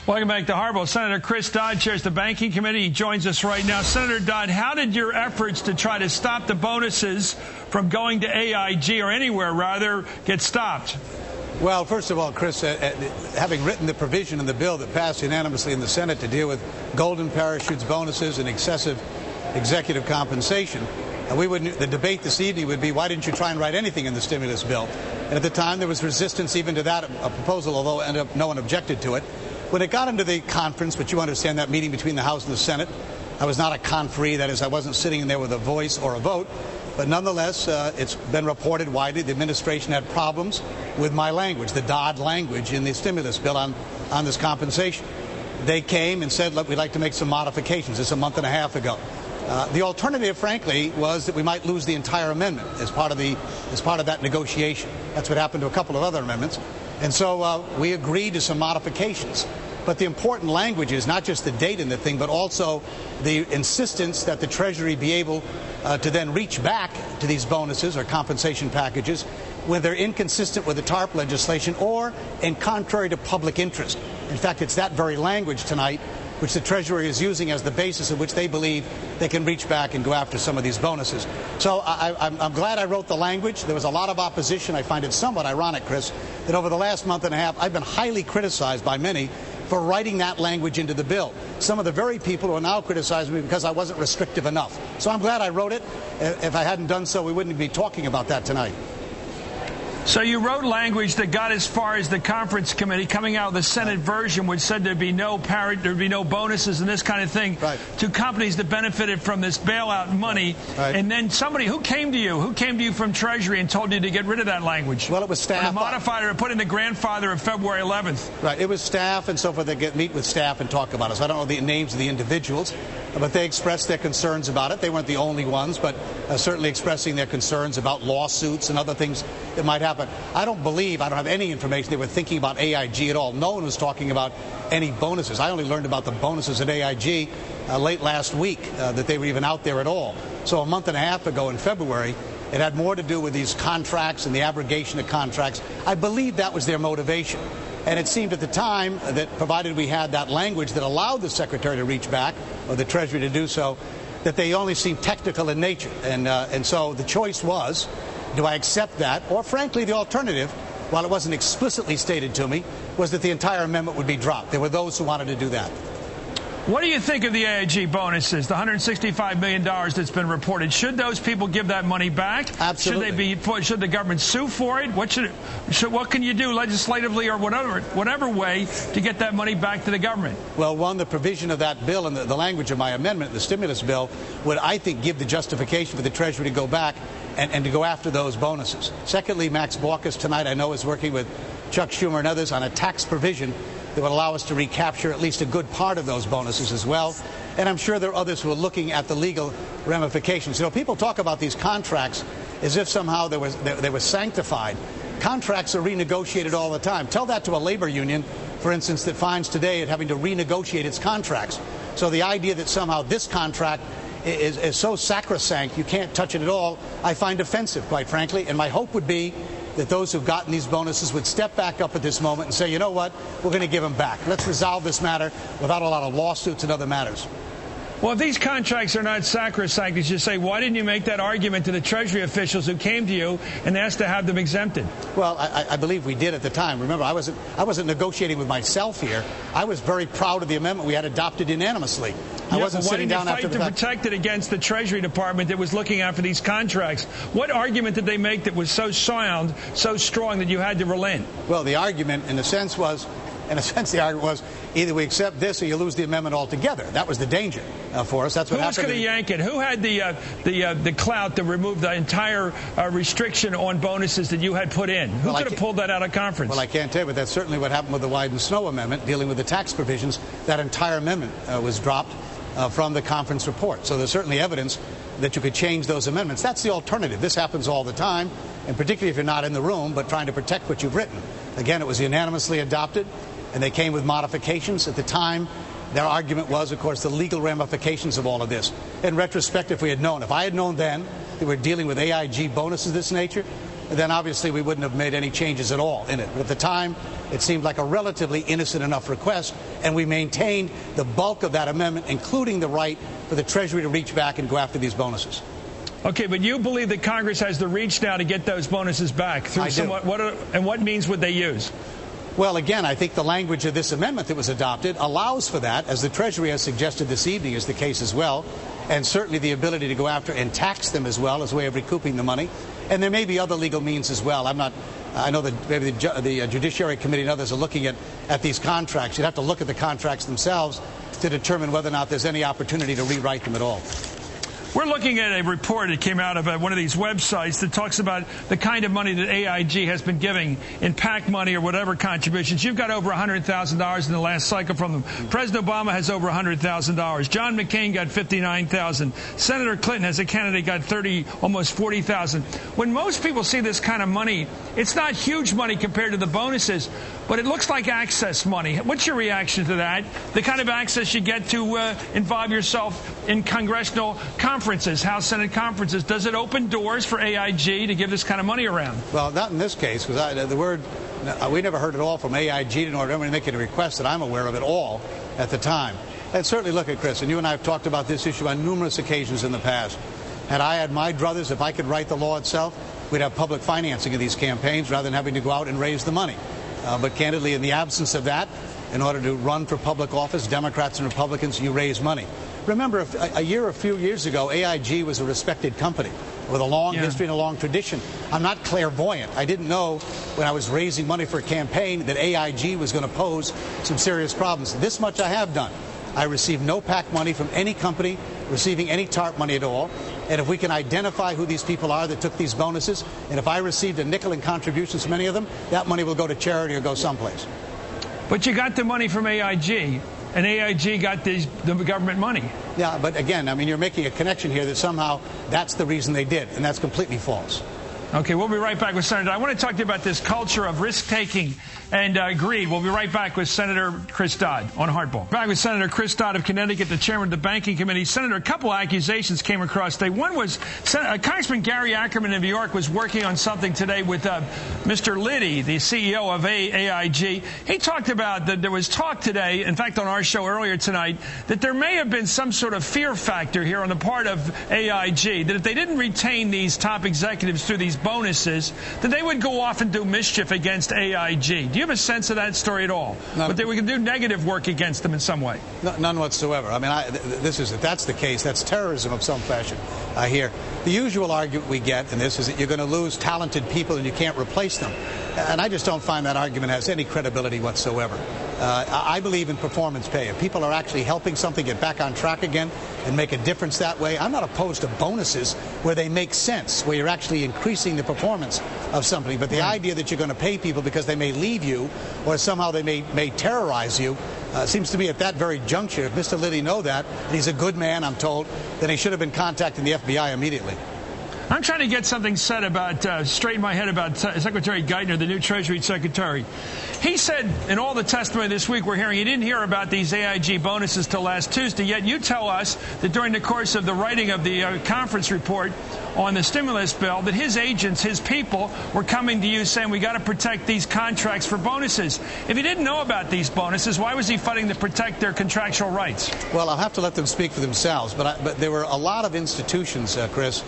Welcome back to Hardball. Senator Chris Dodd chairs the Banking Committee. He joins us right now. Senator Dodd, how did your efforts to try to stop the bonuses from going to AIG, or anywhere rather, get stopped? Well, first of all, Chris, having written the provision in the bill that passed unanimously in the Senate to deal with golden parachutes, bonuses, and excessive executive compensation, the debate this evening would be, why didn't you try and write anything in the stimulus bill? And at the time, there was resistance even to that proposal, although no one objected to it. When it got into the conference, but you understand that meeting between the House and the Senate, I was not a conferee. That is, I wasn't sitting in there with a voice or a vote. But nonetheless, it's been reported widely the administration had problems with my language, the Dodd language in the stimulus bill on this compensation. They came and said, look, we'd like to make some modifications. It's a month and a half ago. The alternative, frankly, was that we might lose the entire amendment as part of that negotiation. That's what happened to a couple of other amendments. And so we agreed to some modifications. But the important language is not just the date in the thing, but also the insistence that the Treasury be able to then reach back to these bonuses or compensation packages when they're inconsistent with the TARP legislation or in contrary to public interest. In fact, it's that very language tonight which the Treasury is using as the basis of which they believe they can reach back and go after some of these bonuses. So I'm glad I wrote the language. There was a lot of opposition. I find it somewhat ironic, Chris, that over the last month and a half, I've been highly criticized by many for writing that language into the bill. Some of the very people who are now criticizing me because I wasn't restrictive enough. So I'm glad I wrote it. If I hadn't done so, we wouldn't be talking about that tonight. So you wrote language that got as far as the conference committee coming out of the Senate version, which said there'd be no bonuses and this kind of thing to companies that benefited from this bailout money. And then somebody who came to you from Treasury and told you to get rid of that language? Well, it was staff. And modified it or put in the grandfather of February 11th. Right. It was staff and so forth. They meet with staff and talk about it. So I don't know the names of the individuals, but they expressed their concerns about it. They weren't the only ones, but certainly expressing their concerns about lawsuits and other things that might happen. I don't have any information they were thinking about AIG at all. No one was talking about any bonuses. I only learned about the bonuses at AIG late last week, that they were even out there at all. So a month and a half ago in February, it had more to do with these contracts and the abrogation of contracts. I believe that was their motivation. And it seemed at the time that provided we had that language that allowed the Secretary to reach back, or the Treasury to do so, that they only seemed technical in nature. And so the choice was, do I accept that? Or, frankly, the alternative, while it wasn't explicitly stated to me, was that the entire amendment would be dropped. There were those who wanted to do that. What do you think of the AIG bonuses, the $165 million that's been reported? Should those people give that money back? Absolutely. Should the government sue for it? What can you do legislatively or whatever way to get that money back to the government? Well, one, the provision of that bill and the language of my amendment, the stimulus bill, would, I think, give the justification for the Treasury to go back and to go after those bonuses. Secondly, Max Baucus tonight, I know, is working with Chuck Schumer and others on a tax provision that would allow us to recapture at least a good part of those bonuses as well. And I'm sure there are others who are looking at the legal ramifications. You know, people talk about these contracts as if somehow they were sanctified. Contracts are renegotiated all the time. Tell that to a labor union, for instance, that finds today it having to renegotiate its contracts. So the idea that somehow this contract is so sacrosanct you can't touch it at all, I find offensive, quite frankly. And my hope would be that those who've gotten these bonuses would step back up at this moment and say, you know what, we're going to give them back. Let's resolve this matter without a lot of lawsuits and other matters. Well, if these contracts are not sacrosanct, as you say, why didn't you make that argument to the Treasury officials who came to you and asked to have them exempted? Well, I believe we did at the time. Remember, I wasn't negotiating with myself here. I was very proud of the amendment we had adopted unanimously. I wasn't sitting down after the fact. Why didn't you fight to protect it against the Treasury Department that was looking out for these contracts? What argument did they make that was so sound, so strong that you had to relent? Well, the argument, in a sense, the argument was either we accept this or you lose the amendment altogether. That was the danger for us. That's what happened. Who was going to yank it? Who had the clout to remove the entire restriction on bonuses that you had put in? Who could have pulled that out of conference? Well, I can't tell you, but that's certainly what happened with the Wyden Snow amendment dealing with the tax provisions. That entire amendment was dropped from the conference report. So there's certainly evidence that you could change those amendments. That's the alternative. This happens all the time, and particularly if you're not in the room, but trying to protect what you've written. Again, it was unanimously adopted, and they came with modifications. At the time, their argument was, of course, the legal ramifications of all of this. In retrospect, if I had known then that we're dealing with AIG bonuses of this nature, then obviously we wouldn't have made any changes at all in it. But at the time, it seemed like a relatively innocent enough request, and we maintained the bulk of that amendment, including the right for the Treasury to reach back and go after these bonuses. Okay, but you believe that Congress has the reach now to get those bonuses back through what means would they use? Well, again, I think the language of this amendment that was adopted allows for that, as the Treasury has suggested this evening is the case as well, and certainly the ability to go after and tax them as well as a way of recouping the money. And there may be other legal means as well. I know that maybe the Judiciary Committee and others are looking at these contracts. You'd have to look at the contracts themselves to determine whether or not there's any opportunity to rewrite them at all. We're looking at a report that came out of one of these websites that talks about the kind of money that AIG has been giving in PAC money or whatever contributions. You've got over $100,000 in the last cycle from them. President Obama has over $100,000. John McCain got $59,000. Senator Clinton, as a candidate, got almost $40,000. When most people see this kind of money, it's not huge money compared to the bonuses, but it looks like access money. What's your reaction to that? The kind of access you get to involve yourself in congressional conferences, House Senate conferences. Does it open doors for AIG to give this kind of money around? Well, not in this case, because we never heard at all from AIG nor anyone making a request that I'm aware of at all at the time. And certainly, look at Chris, and you and I have talked about this issue on numerous occasions in the past. Had I had my druthers, if I could write the law itself, we'd have public financing of these campaigns rather than having to go out and raise the money. But candidly, in the absence of that, in order to run for public office, Democrats and Republicans, you raise money. Remember, a few years ago, AIG was a respected company with a long history and a long tradition. I'm not clairvoyant. I didn't know when I was raising money for a campaign that AIG was going to pose some serious problems. This much I have done. I received no PAC money from any company receiving any TARP money at all. And if we can identify who these people are that took these bonuses, and if I received a nickel in contributions from any of them, that money will go to charity or go someplace. But you got the money from AIG, and AIG got the government money. Yeah, but again, I mean, you're making a connection here that somehow that's the reason they did, and that's completely false. Okay, we'll be right back with Senator. I want to talk to you about this culture of risk-taking and greed. We'll be right back with Senator Chris Dodd on Hardball. Back with Senator Chris Dodd of Connecticut, the chairman of the Banking Committee. Senator, a couple of accusations came across today. One was Congressman Gary Ackerman of New York was working on something today with Mr. Liddy, the CEO of AIG. He talked about that there was talk today, in fact, on our show earlier tonight, that there may have been some sort of fear factor here on the part of AIG, that if they didn't retain these top executives through these bonuses, that they would go off and do mischief against AIG. Do you have a sense of that story at all? But they would do negative work against them in some way? None whatsoever. I mean, if that's the case, that's terrorism of some fashion. I hear the usual argument we get in this is that you're going to lose talented people and you can't replace them. And I just don't find that argument has any credibility whatsoever. I believe in performance pay. If people are actually helping something get back on track again and make a difference that way, I'm not opposed to bonuses where they make sense, where you're actually increasing the performance of something. But the idea that you're going to pay people because they may leave you or somehow they may terrorize you seems to me at that very juncture, if Mr. Liddy know that, and he's a good man, I'm told, then he should have been contacting the FBI immediately. I'm trying to get something said about, straighten my head about Secretary Geithner, the new Treasury Secretary. He said in all the testimony this week we're hearing, he didn't hear about these AIG bonuses till last Tuesday, yet you tell us that during the course of the writing of the conference report on the stimulus bill, that his agents, his people, were coming to you saying we got to protect these contracts for bonuses. If he didn't know about these bonuses, why was he fighting to protect their contractual rights? Well, I'll have to let them speak for themselves, but there were a lot of institutions, Chris,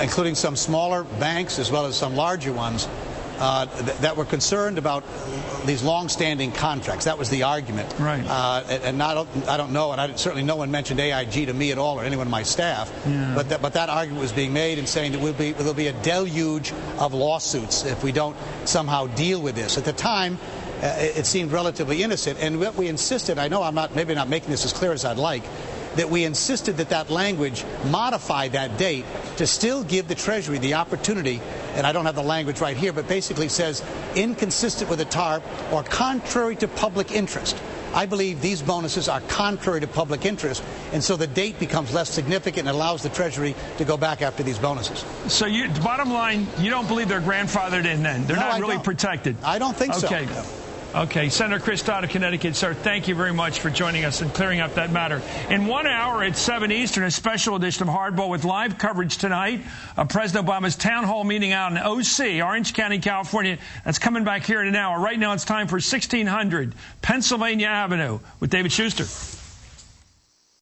including some smaller banks as well as some larger ones, that were concerned about these long-standing contracts. That was the argument. Right. And I don't know, and certainly no one mentioned AIG to me at all or anyone on my staff. Yeah. But that argument was being made and saying that there'll be a deluge of lawsuits if we don't somehow deal with this. At the time, it seemed relatively innocent. And what we insisted, I know I'm maybe not making this as clear as I'd like, that we insisted that language modify that date to still give the Treasury the opportunity, and I don't have the language right here, but basically says inconsistent with the TARP or contrary to public interest. I believe these bonuses are contrary to public interest, and so the date becomes less significant and allows the Treasury to go back after these bonuses. So bottom line, you don't believe they're grandfathered in then? They're not really protected? I don't think so. Okay. No. Okay, Senator Chris Dodd of Connecticut, sir, thank you very much for joining us and clearing up that matter. In 1 hour at 7 Eastern, a special edition of Hardball with live coverage tonight of President Obama's town hall meeting out in OC, Orange County, California. That's coming back here in an hour. Right now it's time for 1600 Pennsylvania Avenue with David Schuster.